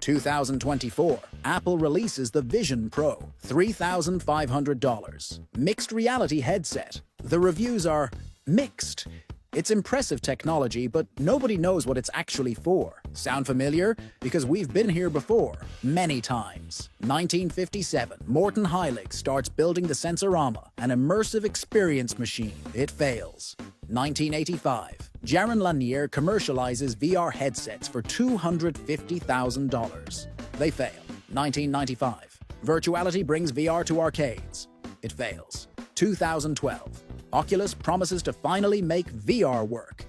2024, Apple releases the Vision Pro, $3,500. Mixed reality headset. The reviews are mixed. It's impressive technology, but nobody knows what it's actually for. Sound familiar? Because we've been here before, many times. 1957, Morton Heilig starts building the Sensorama, an immersive experience machine. It fails. 1985, Jaron Lanier commercializes VR headsets for $250,000. They fail. 1995, Virtuality brings VR to arcades. It fails. 2012, Oculus promises to finally make VR work.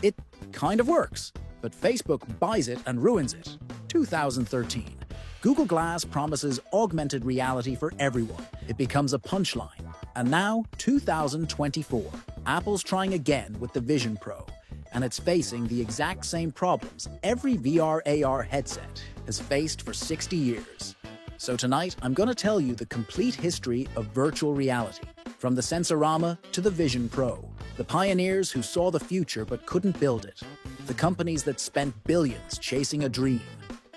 It kind of works, but Facebook buys it and ruins it. 2013, Google Glass promises augmented reality for everyone. It becomes a punchline. And now, 2024, Apple's trying again with the Vision Pro, and it's facing the exact same problems every VR/AR headset has faced for 60 years. So tonight, I'm going to tell you the complete history of virtual reality, from the Sensorama to the Vision Pro, the pioneers who saw the future but couldn't build it, the companies that spent billions chasing a dream,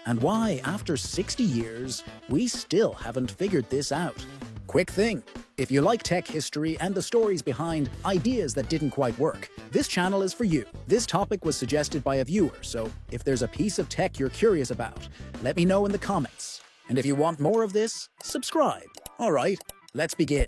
and why, after 60 years, we still haven't figured this out. Quick thing, if you like tech history and the stories behind ideas that didn't quite work, this channel is for you. This topic was suggested by a viewer, so if there's a piece of tech you're curious about, let me know in the comments. And if you want more of this, subscribe. Alright, let's begin.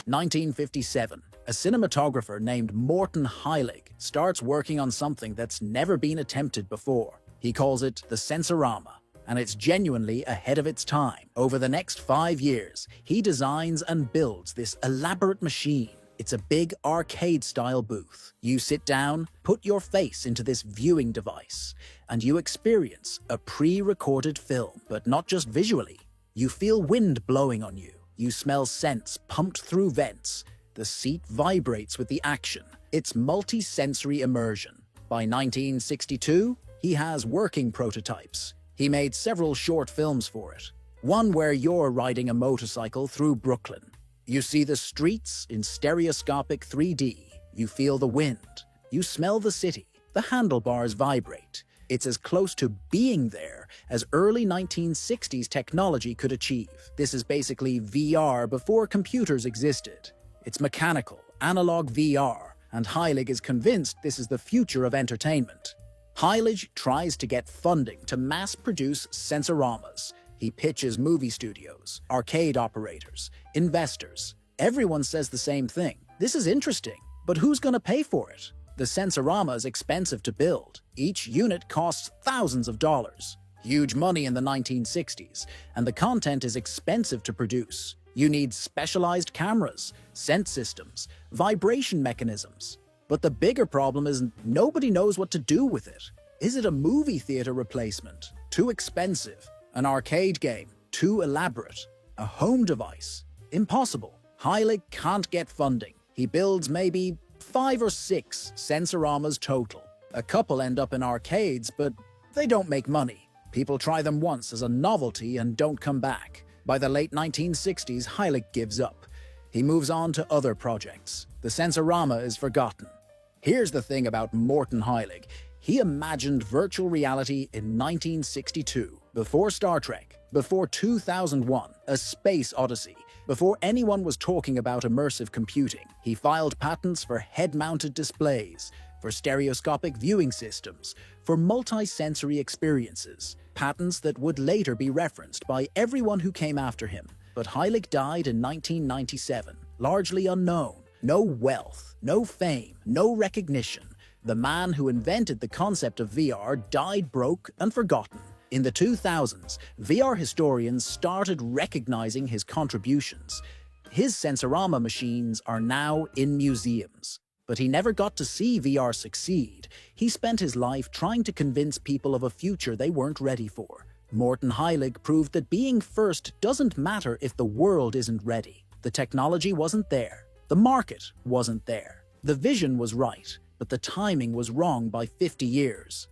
1957, a cinematographer named Morton Heilig starts working on something that's never been attempted before. He calls it the Sensorama, and it's genuinely ahead of its time. Over the next 5 years, he designs and builds this elaborate machine. It's a big arcade-style booth. You sit down, put your face into this viewing device, and you experience a pre-recorded film, but not just visually. You feel wind blowing on you. You smell scents pumped through vents. The seat vibrates with the action. It's multi-sensory immersion. By 1962, he has working prototypes. He made several short films for it. One where you're riding a motorcycle through Brooklyn. You see the streets in stereoscopic 3D. You feel the wind. You smell the city. The handlebars vibrate. It's as close to being there as early 1960s technology could achieve. This is basically VR before computers existed. It's mechanical, analog VR, and Heilig is convinced this is the future of entertainment. Heilig tries to get funding to mass-produce Sensoramas. He pitches movie studios, arcade operators, investors. Everyone says the same thing. This is interesting, but who's going to pay for it? The Sensorama is expensive to build. Each unit costs thousands of dollars. Huge money in the 1960s, and the content is expensive to produce. You need specialized cameras, sense systems, vibration mechanisms. But the bigger problem is nobody knows what to do with it. Is it a movie theater replacement? Too expensive. An arcade game? Too elaborate. A home device? Impossible. Heilig can't get funding. He builds maybe 5 or 6 Sensoramas total. A couple end up in arcades, but they don't make money. People try them once as a novelty and don't come back. By the late 1960s, Heilig gives up. He moves on to other projects. The Sensorama is forgotten. Here's the thing about Morton Heilig. He imagined virtual reality in 1962, before Star Trek, before 2001, A Space Odyssey, before anyone was talking about immersive computing. He filed patents for head-mounted displays, for stereoscopic viewing systems, for multi-sensory experiences, patents that would later be referenced by everyone who came after him. But Heilig died in 1997, largely unknown. No wealth, no fame, no recognition. The man who invented the concept of VR died broke and forgotten. In the 2000s, VR historians started recognizing his contributions. His Sensorama machines are now in museums. But he never got to see VR succeed. He spent his life trying to convince people of a future they weren't ready for. Morton Heilig proved that being first doesn't matter if the world isn't ready. The technology wasn't there. The market wasn't there. The vision was right, but the timing was wrong by 50 years.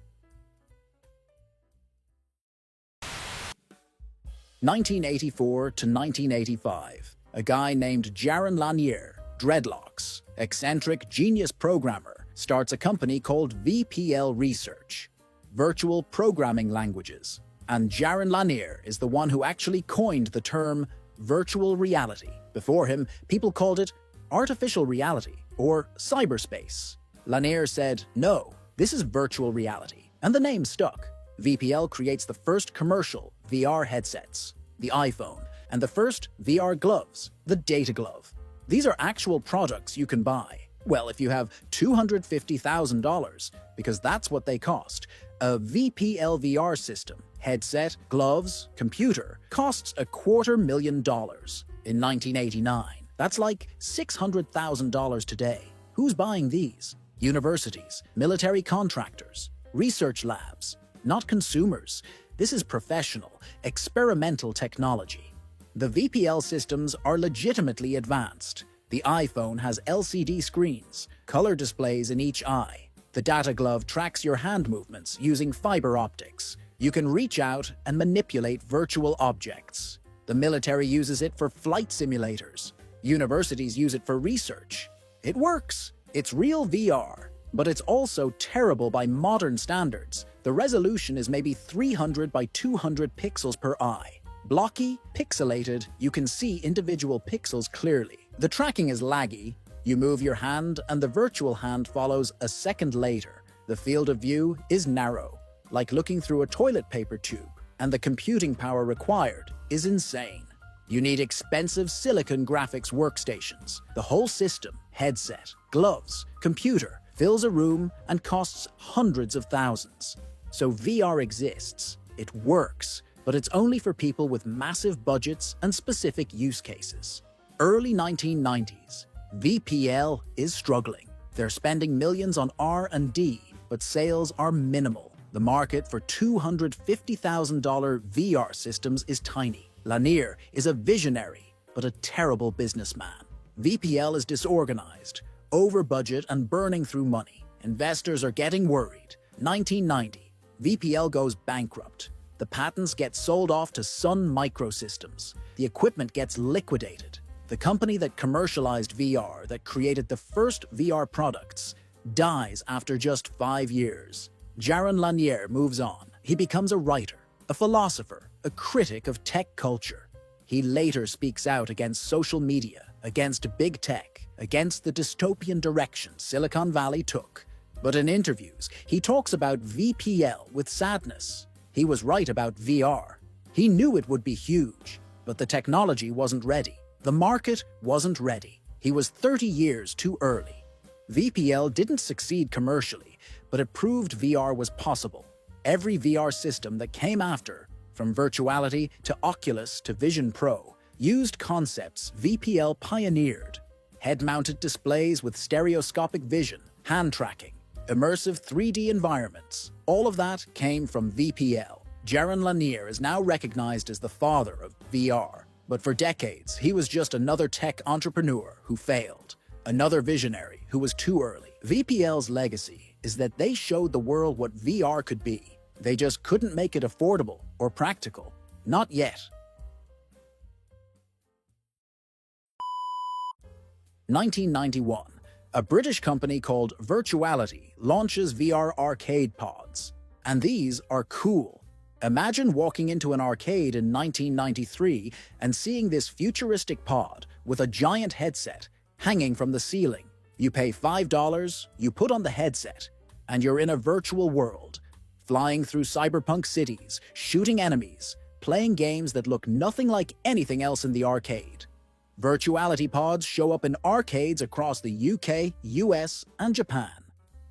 1984 to 1985. A guy named Jaron Lanier, dreadlocks, eccentric genius programmer, starts a company called VPL Research. virtual programming languages. And Jaron Lanier is the one who actually coined the term virtual reality. Before him, people called it artificial reality or cyberspace. Lanier said, "No, this is virtual reality," and the name stuck. VPL creates the first commercial VR headsets, the iPhone, and the first VR gloves, the Data Glove. These are actual products you can buy. Well, if you have $250,000, because that's what they cost, a VPL VR system, headset, gloves, computer, costs $250,000 in 1989. That's like $600,000 today. Who's buying these? Universities, military contractors, research labs, not consumers. This is professional, experimental technology. The VPL systems are legitimately advanced. The iPhone has LCD screens, color displays in each eye. The Data Glove tracks your hand movements using fiber optics. You can reach out and manipulate virtual objects. The military uses it for flight simulators. Universities use it for research. It works. It's real VR, but it's also terrible by modern standards. The resolution is maybe 300 by 200 pixels per eye. Blocky, pixelated, you can see individual pixels clearly. The tracking is laggy. You move your hand and the virtual hand follows a second later. The field of view is narrow, like looking through a toilet paper tube, and the computing power required is insane. You need expensive silicon graphics workstations. The whole system, headset, gloves, computer, fills a room and costs hundreds of thousands. So VR exists, it works, but it's only for people with massive budgets and specific use cases. Early 1990s, VPL is struggling. They're spending millions on R&D, but sales are minimal. The market for $250,000 VR systems is tiny. Lanier is a visionary, but a terrible businessman. VPL is disorganized, over budget and burning through money. Investors are getting worried. 1990, VPL goes bankrupt. The patents get sold off to Sun Microsystems. The equipment gets liquidated. The company that commercialized VR, that created the first VR products, dies after just 5 years. Jaron Lanier moves on. He becomes a writer, a philosopher, a critic of tech culture. He later speaks out against social media, against big tech, against the dystopian direction Silicon Valley took. But in interviews, he talks about VPL with sadness. He was right about VR. He knew it would be huge, but the technology wasn't ready. The market wasn't ready. He was 30 years too early. VPL didn't succeed commercially, but it proved VR was possible. Every VR system that came after, from Virtuality to Oculus to Vision Pro, used concepts VPL pioneered. Head-mounted displays with stereoscopic vision, hand tracking, immersive 3D environments. All of that came from VPL. Jaron Lanier is now recognized as the father of VR. But for decades, he was just another tech entrepreneur who failed, another visionary who was too early. VPL's legacy is that they showed the world what VR could be. They just couldn't make it affordable or practical. Not yet. 1991. A British company called Virtuality launches VR arcade pods. And these are cool. Imagine walking into an arcade in 1993 and seeing this futuristic pod with a giant headset hanging from the ceiling. You pay $5, you put on the headset, and you're in a virtual world, flying through cyberpunk cities, shooting enemies, playing games that look nothing like anything else in the arcade. Virtuality pods show up in arcades across the UK, US, and Japan.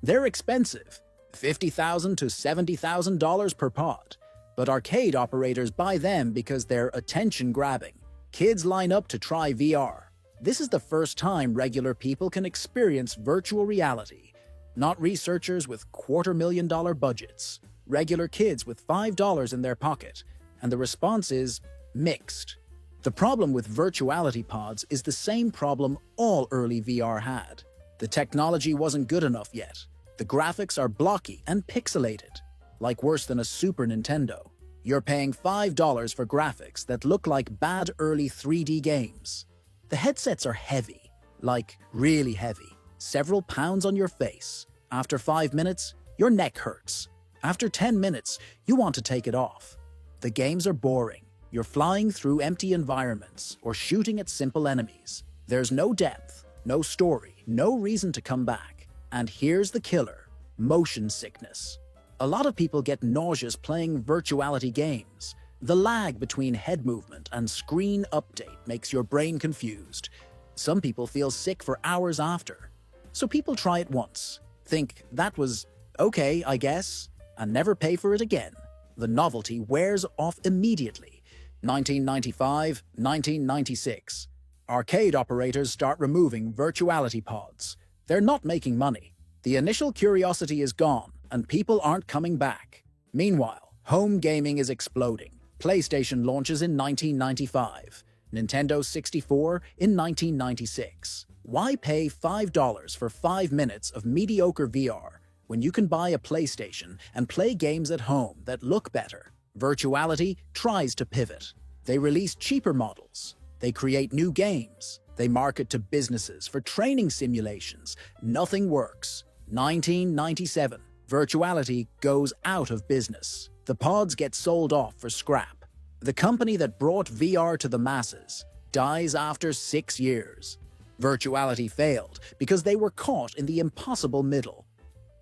They're expensive, $50,000 to $70,000 per pod. But arcade operators buy them because they're attention-grabbing. Kids line up to try VR. This is the first time regular people can experience virtual reality. Not researchers with $250,000 budgets. Regular kids with $5 in their pocket. And the response is mixed. The problem with Virtuality pods is the same problem all early VR had. The technology wasn't good enough yet. The graphics are blocky and pixelated. Like worse than a Super Nintendo. You're paying $5 for graphics that look like bad early 3D games. The headsets are heavy, like really heavy, several pounds on your face. After 5 minutes, your neck hurts. After 10 minutes, you want to take it off. The games are boring. You're flying through empty environments or shooting at simple enemies. There's no depth, no story, no reason to come back. And here's the killer: motion sickness. A lot of people get nauseous playing Virtuality games. The lag between head movement and screen update makes your brain confused. Some people feel sick for hours after. So people try it once, think that was okay, I guess, and never pay for it again. The novelty wears off immediately. 1995, 1996. Arcade operators start removing Virtuality pods. They're not making money. The initial curiosity is gone, and people aren't coming back. Meanwhile, home gaming is exploding. PlayStation launches in 1995. Nintendo 64 in 1996. Why pay $5 for 5 minutes of mediocre VR when you can buy a PlayStation and play games at home that look better? Virtuality tries to pivot. They release cheaper models. They create new games. They market to businesses for training simulations. Nothing works. 1997. Virtuality goes out of business. The pods get sold off for scrap. The company that brought VR to the masses dies after 6 years. Virtuality failed because they were caught in the impossible middle.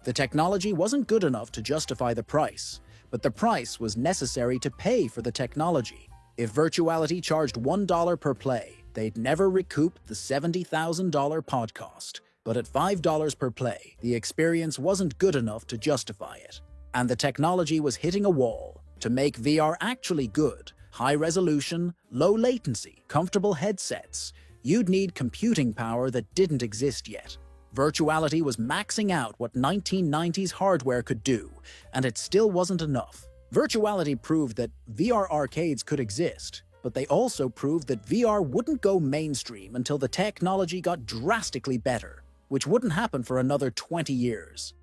The technology wasn't good enough to justify the price, but the price was necessary to pay for the technology. If Virtuality charged $1 per play, they'd never recoup the $70,000 pod cost. But at $5 per play, the experience wasn't good enough to justify it. And the technology was hitting a wall. To make VR actually good, high resolution, low latency, comfortable headsets, you'd need computing power that didn't exist yet. Virtuality was maxing out what 1990s hardware could do, and it still wasn't enough. Virtuality proved that VR arcades could exist, but they also proved that VR wouldn't go mainstream until the technology got drastically better, which wouldn't happen for another 20 years.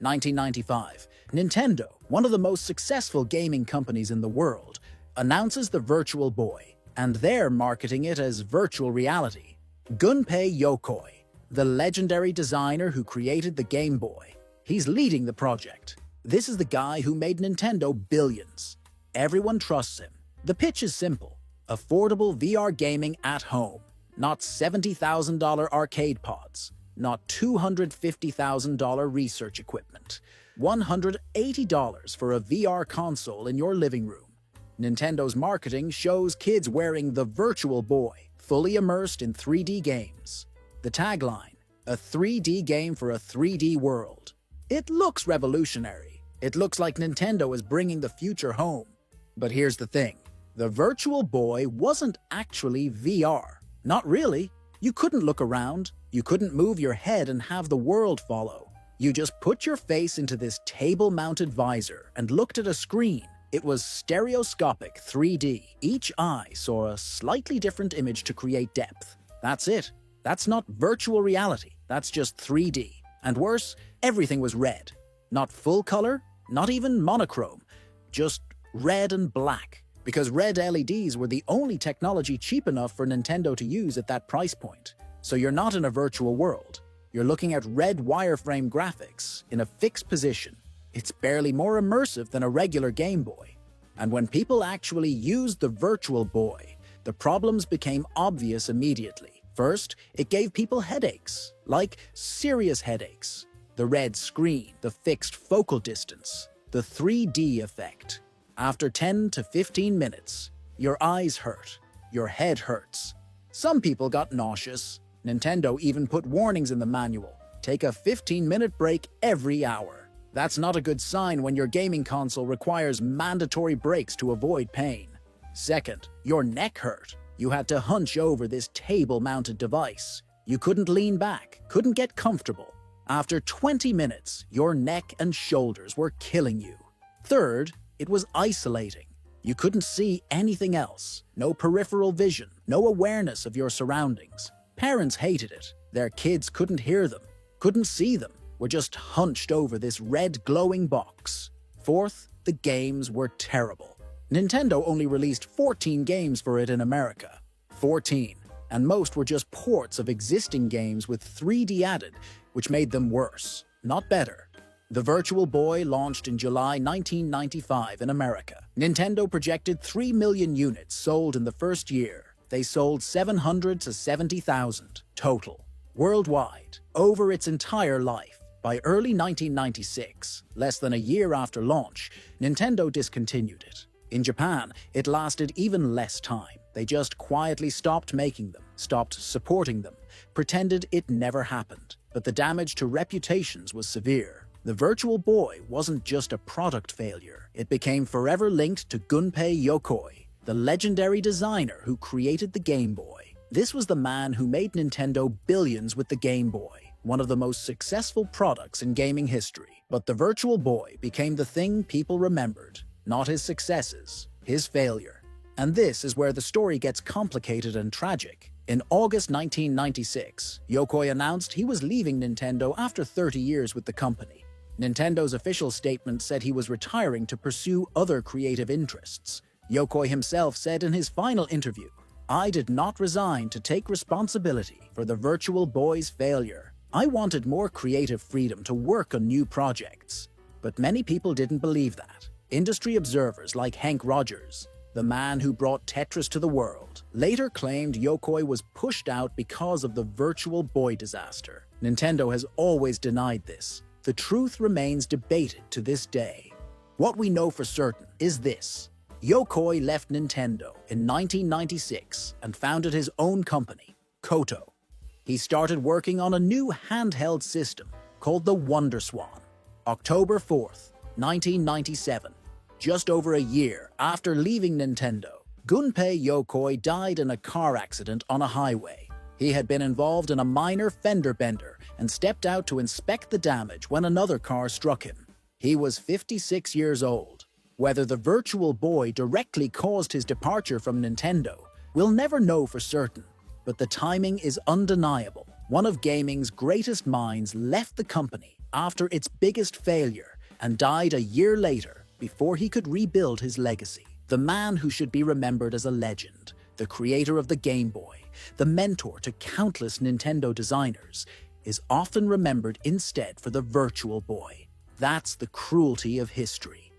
1995. Nintendo, one of the most successful gaming companies in the world, announces the Virtual Boy, and they're marketing it as virtual reality. Gunpei Yokoi, the legendary designer who created the Game Boy, he's leading the project. This is the guy who made Nintendo billions. Everyone trusts him. The pitch is simple: affordable VR gaming at home. Not $70,000 arcade pods. Not $250,000 research equipment. $180 for a VR console in your living room. Nintendo's marketing shows kids wearing the Virtual Boy, fully immersed in 3D games. The tagline: a 3D game for a 3D world. It looks revolutionary. It looks like Nintendo is bringing the future home. But here's the thing. The Virtual Boy wasn't actually VR. Not really. You couldn't look around. You couldn't move your head and have the world follow. You just put your face into this table-mounted visor and looked at a screen. It was stereoscopic 3D. Each eye saw a slightly different image to create depth. That's it. That's not virtual reality. That's just 3D. And worse, everything was red. Not full color, not even monochrome. Just red and black. Because red LEDs were the only technology cheap enough for Nintendo to use at that price point. So you're not in a virtual world. You're looking at red wireframe graphics in a fixed position. It's barely more immersive than a regular Game Boy. And when people actually used the Virtual Boy, the problems became obvious immediately. First, it gave people headaches, like serious headaches. The red screen, the fixed focal distance, the 3D effect. After 10 to 15 minutes, your eyes hurt, your head hurts. Some people got nauseous. Nintendo even put warnings in the manual. Take a 15-minute break every hour. That's not a good sign when your gaming console requires mandatory breaks to avoid pain. Second, your neck hurt. You had to hunch over this table-mounted device. You couldn't lean back, couldn't get comfortable. After 20 minutes, your neck and shoulders were killing you. Third, it was isolating. You couldn't see anything else. No peripheral vision, no awareness of your surroundings. Parents hated it. Their kids couldn't hear them, couldn't see them, were just hunched over this red glowing box. Fourth, the games were terrible. Nintendo only released 14 games for it in America. 14. And most were just ports of existing games with 3D added, which made them worse. not better. The Virtual Boy launched in July 1995 in America. Nintendo projected 3 million units sold in the first year. They sold 700 to 70,000 total, worldwide, over its entire life. By early 1996, less than a year after launch, Nintendo discontinued it. In Japan, it lasted even less time. They just quietly stopped making them, stopped supporting them, pretended it never happened. But the damage to reputations was severe. The Virtual Boy wasn't just a product failure. It became forever linked to Gunpei Yokoi, the legendary designer who created the Game Boy. This was the man who made Nintendo billions with the Game Boy, one of the most successful products in gaming history. But the Virtual Boy became the thing people remembered, not his successes, his failure. And this is where the story gets complicated and tragic. In August 1996, Yokoi announced he was leaving Nintendo after 30 years with the company. Nintendo's official statement said he was retiring to pursue other creative interests. Yokoi himself said in his final interview, "I did not resign to take responsibility for the Virtual Boy's failure. I wanted more creative freedom to work on new projects." But many people didn't believe that. Industry observers like Hank Rogers, the man who brought Tetris to the world, later claimed Yokoi was pushed out because of the Virtual Boy disaster. Nintendo has always denied this. The truth remains debated to this day. What we know for certain is this. Yokoi left Nintendo in 1996 and founded his own company, Koto. He started working on a new handheld system called the WonderSwan. October 4th, 1997, just over a year after leaving Nintendo, Gunpei Yokoi died in a car accident on a highway. He had been involved in a minor fender bender and stepped out to inspect the damage when another car struck him. He was 56 years old. Whether the Virtual Boy directly caused his departure from Nintendo, we'll never know for certain, but the timing is undeniable. One of gaming's greatest minds left the company after its biggest failure and died a year later before he could rebuild his legacy. The man who should be remembered as a legend, the creator of the Game Boy, the mentor to countless Nintendo designers, is often remembered instead for the Virtual Boy. That's the cruelty of history.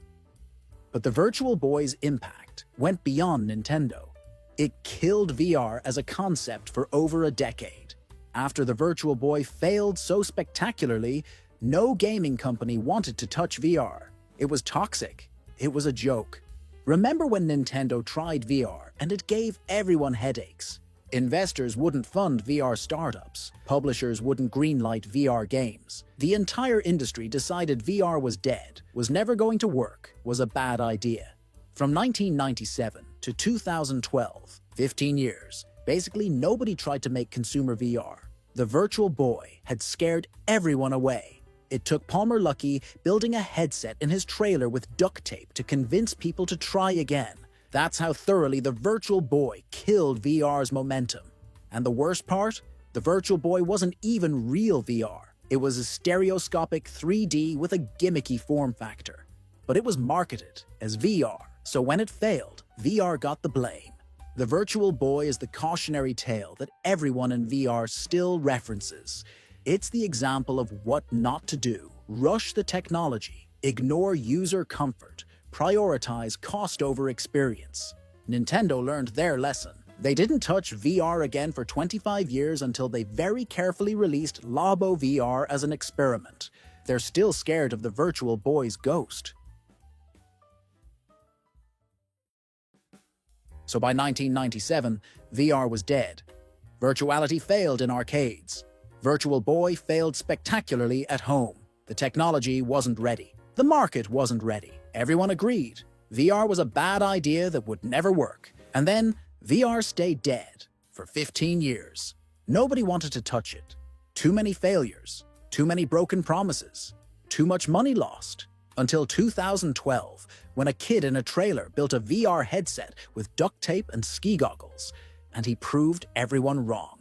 But the Virtual Boy's impact went beyond Nintendo. It killed VR as a concept for over a decade. After the Virtual Boy failed so spectacularly, no gaming company wanted to touch VR. It was toxic. It was a joke. Remember when Nintendo tried VR and it gave everyone headaches? Investors wouldn't fund VR startups. Publishers wouldn't greenlight VR games. The entire industry decided VR was dead, was never going to work, was a bad idea. From 1997 to 2012, 15 years, basically nobody tried to make consumer VR. The Virtual Boy had scared everyone away. It took Palmer Luckey building a headset in his trailer with duct tape to convince people to try again. That's how thoroughly the Virtual Boy killed VR's momentum. And the worst part? The Virtual Boy wasn't even real VR. It was a stereoscopic 3D with a gimmicky form factor. But it was marketed as VR, so when it failed, VR got the blame. The Virtual Boy is the cautionary tale that everyone in VR still references. It's the example of what not to do. Rush the technology, ignore user comfort, prioritize cost over experience. Nintendo learned their lesson. They didn't touch VR again for 25 years until they very carefully released Labo VR as an experiment. They're still scared of the Virtual Boy's ghost. So by 1997, VR was dead. Virtuality failed in arcades. Virtual Boy failed spectacularly at home. The technology wasn't ready. The market wasn't ready. Everyone agreed. VR was a bad idea that would never work. And then VR stayed dead for 15 years. Nobody wanted to touch it. Too many failures. Too many broken promises. Too much money lost. Until 2012, when a kid in a trailer built a VR headset with duct tape and ski goggles, and he proved everyone wrong.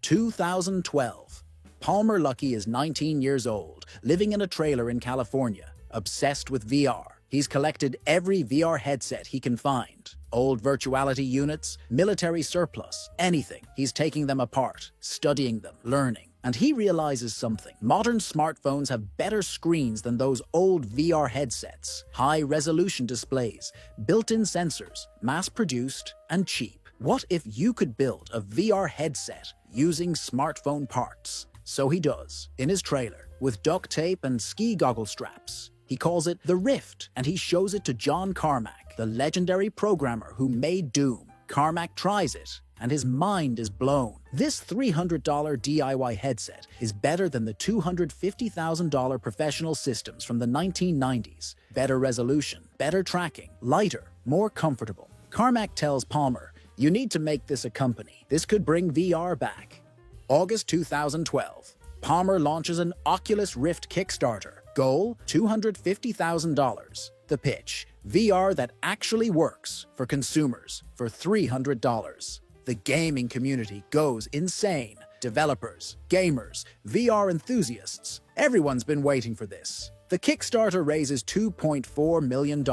2012. Palmer Luckey is 19 years old, living in a trailer in California, obsessed with VR. He's collected every VR headset he can find. Old Virtuality units, military surplus, anything. He's taking them apart, studying them, learning. And he realizes something. Modern smartphones have better screens than those old VR headsets. High-resolution displays, built-in sensors, mass-produced and cheap. What if you could build a VR headset using smartphone parts? So he does, in his trailer, with duct tape and ski goggle straps. He calls it the Rift, and he shows it to John Carmack, the legendary programmer who made Doom. Carmack tries it, and his mind is blown. This $300 DIY headset is better than the $250,000 professional systems from the 1990s. Better resolution, better tracking, lighter, more comfortable. Carmack tells Palmer, "You need to make this a company. This could bring VR back." August 2012, Palmer launches an Oculus Rift Kickstarter. Goal, $250,000. The pitch, VR that actually works for consumers for $300. The gaming community goes insane. Developers, gamers, VR enthusiasts, everyone's been waiting for this. The Kickstarter raises $2.4 million,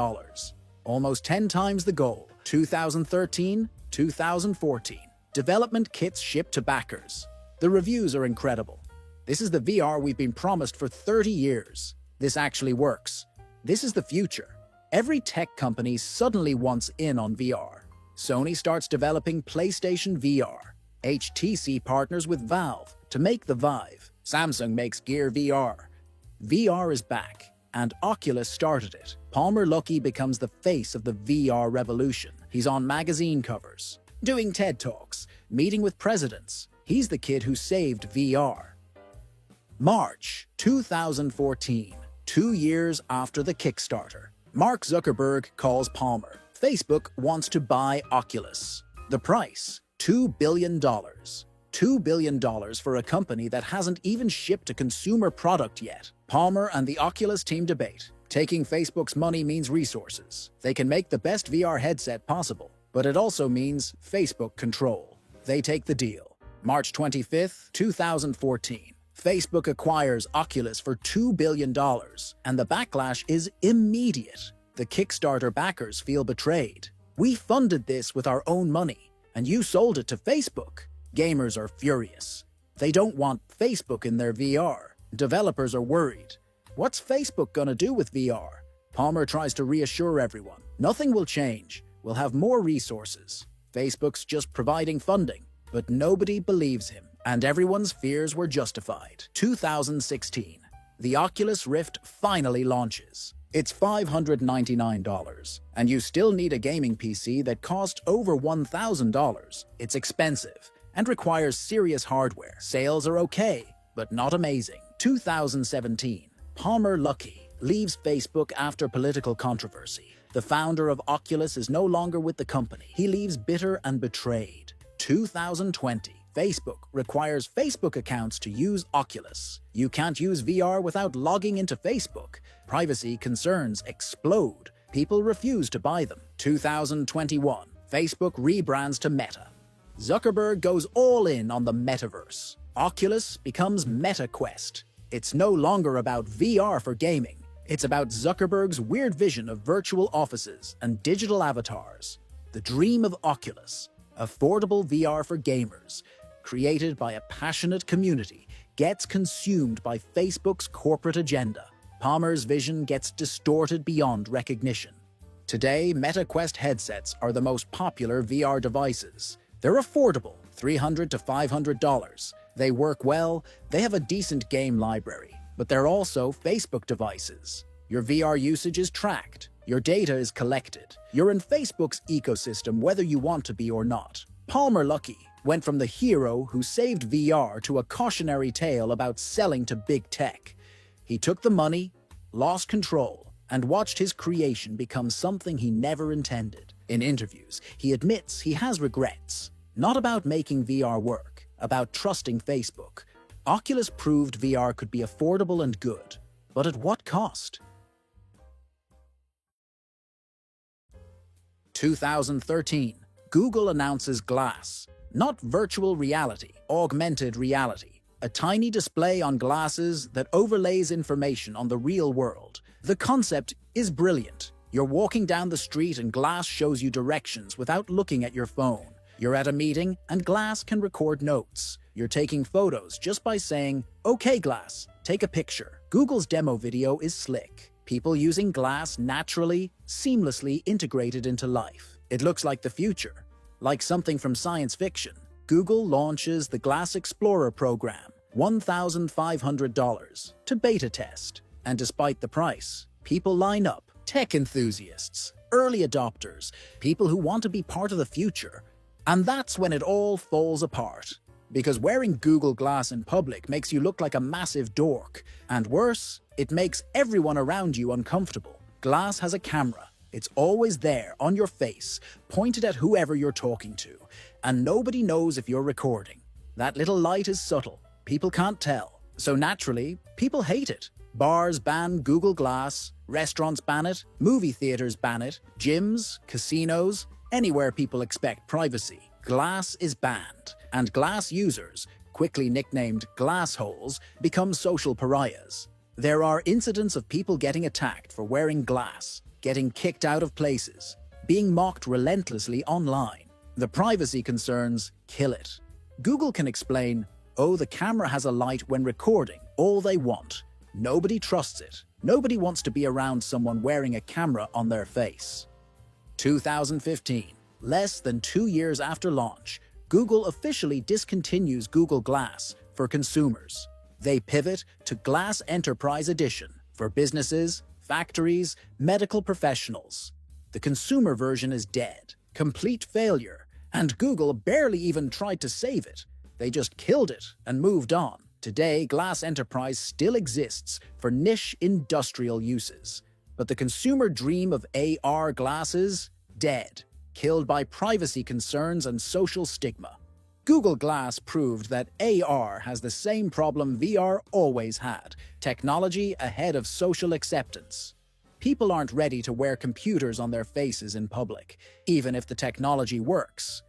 almost 10 times the goal. 2013, 2014. Development kits shipped to backers. The reviews are incredible. This is the VR we've been promised for 30 years. This actually works. This is the future. Every tech company suddenly wants in on VR. Sony starts developing PlayStation VR. HTC partners with Valve to make the Vive. Samsung makes Gear VR. VR is back, and Oculus started it. Palmer Luckey becomes the face of the VR revolution. He's on magazine covers, doing TED Talks, meeting with presidents. He's the kid who saved VR. March 2014, 2 years after the Kickstarter. Mark Zuckerberg calls Palmer. Facebook wants to buy Oculus. The price, $2 billion. $2 billion for a company that hasn't even shipped a consumer product yet. Palmer and the Oculus team debate. Taking Facebook's money means resources. They can make the best VR headset possible, but it also means Facebook control. They take the deal. March 25th, 2014. Facebook acquires Oculus for $2 billion, and the backlash is immediate. The Kickstarter backers feel betrayed. "We funded this with our own money, and you sold it to Facebook." Gamers are furious. They don't want Facebook in their VR. Developers are worried. What's Facebook gonna do with VR? Palmer tries to reassure everyone. Nothing will change. We'll have more resources. Facebook's just providing funding. But nobody believes him, and everyone's fears were justified. 2016. The Oculus Rift finally launches. It's $599, and you still need a gaming PC that costs over $1,000. It's expensive and requires serious hardware. Sales are okay, but not amazing. 2017. Palmer Luckey leaves Facebook after political controversy. The founder of Oculus is no longer with the company. He leaves bitter and betrayed. 2020. Facebook requires Facebook accounts to use Oculus. You can't use VR without logging into Facebook. Privacy concerns explode. People refuse to buy them. 2021. Facebook rebrands to Meta. Zuckerberg goes all in on the metaverse. Oculus becomes MetaQuest. It's no longer about VR for gaming. It's about Zuckerberg's weird vision of virtual offices and digital avatars. The dream of Oculus, affordable VR for gamers, created by a passionate community, gets consumed by Facebook's corporate agenda. Palmer's vision gets distorted beyond recognition. Today, MetaQuest headsets are the most popular VR devices. They're affordable, $300 to $500. They work well, they have a decent game library, but they're also Facebook devices. Your VR usage is tracked. Your data is collected. You're in Facebook's ecosystem whether you want to be or not. Palmer Luckey went from the hero who saved VR to a cautionary tale about selling to big tech. He took the money, lost control, and watched his creation become something he never intended. In interviews, he admits he has regrets. Not about making VR work, about trusting Facebook. Oculus proved VR could be affordable and good, but at what cost? 2013. Google announces Glass. Not virtual reality, augmented reality. A tiny display on glasses that overlays information on the real world. The concept is brilliant. You're walking down the street and Glass shows you directions without looking at your phone. You're at a meeting and Glass can record notes. You're taking photos just by saying, "Okay, Glass, take a picture." Google's demo video is slick. People using Glass naturally, seamlessly integrated into life. It looks like the future, like something from science fiction. Google launches the Glass Explorer program, $1,500, to beta test. And despite the price, people line up. Tech enthusiasts, early adopters, people who want to be part of the future. And that's when it all falls apart. Because wearing Google Glass in public makes you look like a massive dork. And worse, it makes everyone around you uncomfortable. Glass has a camera. It's always there, on your face, pointed at whoever you're talking to. And nobody knows if you're recording. That little light is subtle. People can't tell. So naturally, people hate it. Bars ban Google Glass, restaurants ban it, movie theaters ban it, gyms, casinos, anywhere people expect privacy. Glass is banned, and Glass users, quickly nicknamed glassholes, become social pariahs. There are incidents of people getting attacked for wearing Glass, getting kicked out of places, being mocked relentlessly online. The privacy concerns kill it. Google can explain, "Oh, the camera has a light when recording," all they want. Nobody trusts it. Nobody wants to be around someone wearing a camera on their face. 2015, less than 2 years after launch, Google officially discontinues Google Glass for consumers. They pivot to Glass Enterprise Edition for businesses, factories, medical professionals. The consumer version is dead, complete failure, and Google barely even tried to save it. They just killed it and moved on. Today, Glass Enterprise still exists for niche industrial uses. But the consumer dream of AR glasses? Dead, killed by privacy concerns and social stigma. Google Glass proved that AR has the same problem VR always had: technology ahead of social acceptance. People aren't ready to wear computers on their faces in public, even if the technology works.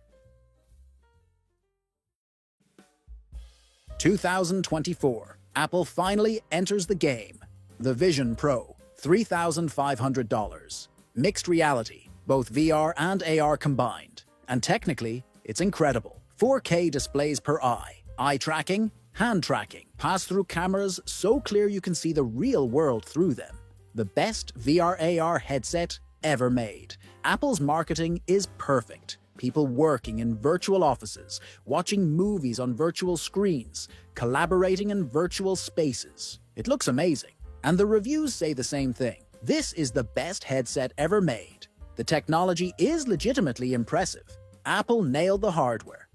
2024, Apple finally enters the game. The Vision Pro, $3,500. Mixed reality, both VR and AR combined. And technically, it's incredible. 4K displays per eye tracking, hand tracking, pass-through cameras so clear you can see the real world through them. The best VR/AR headset ever made. Apple's marketing is perfect. People working in virtual offices, watching movies on virtual screens, collaborating in virtual spaces. It looks amazing. And the reviews say the same thing. This is the best headset ever made. The technology is legitimately impressive. Apple nailed the hardware.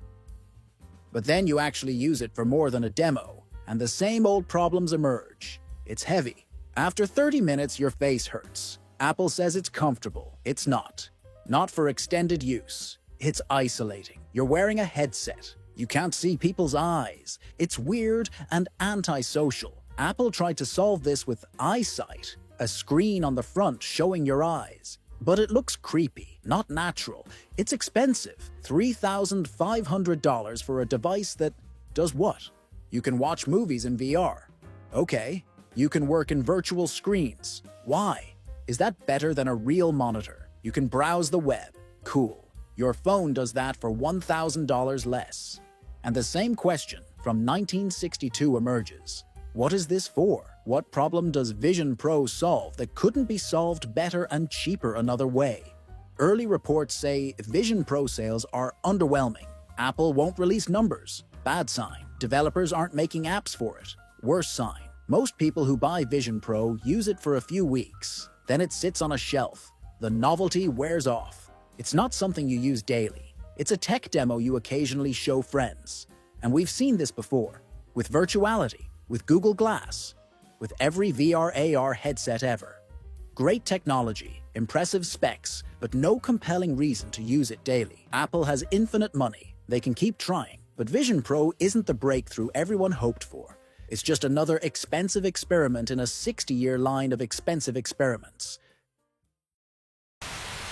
But then you actually use it for more than a demo, and the same old problems emerge. It's heavy. After 30 minutes, your face hurts. Apple says it's comfortable. It's not. Not for extended use. It's isolating. You're wearing a headset. You can't see people's eyes. It's weird and antisocial. Apple tried to solve this with EyeSight, a screen on the front showing your eyes. But it looks creepy, not natural. It's expensive. $3,500 for a device that does what? You can watch movies in VR. Okay. You can work in virtual screens. Why? Is that better than a real monitor? You can browse the web. Cool. Your phone does that for $1,000 less. And the same question from 1962 emerges. What is this for? What problem does Vision Pro solve that couldn't be solved better and cheaper another way? Early reports say Vision Pro sales are underwhelming. Apple won't release numbers. Bad sign. Developers aren't making apps for it. Worse sign. Most people who buy Vision Pro use it for a few weeks. Then it sits on a shelf. The novelty wears off. It's not something you use daily. It's a tech demo you occasionally show friends. And we've seen this before. With Virtuality, with Google Glass, with every VR/AR headset ever. Great technology, impressive specs, but no compelling reason to use it daily. Apple has infinite money. They can keep trying. But Vision Pro isn't the breakthrough everyone hoped for. It's just another expensive experiment in a 60-year line of expensive experiments.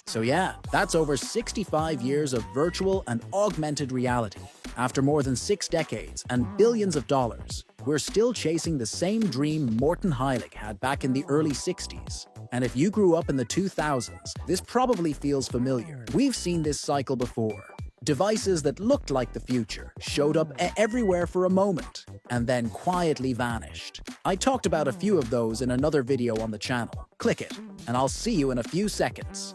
So yeah, that's over 65 years of virtual and augmented reality. After more than 6 decades and billions of dollars, we're still chasing the same dream Morton Heilig had back in the early 60s. And if you grew up in the 2000s, this probably feels familiar. We've seen this cycle before. Devices that looked like the future showed up everywhere for a moment and then quietly vanished. I talked about a few of those in another video on the channel. Click it, and I'll see you in a few seconds.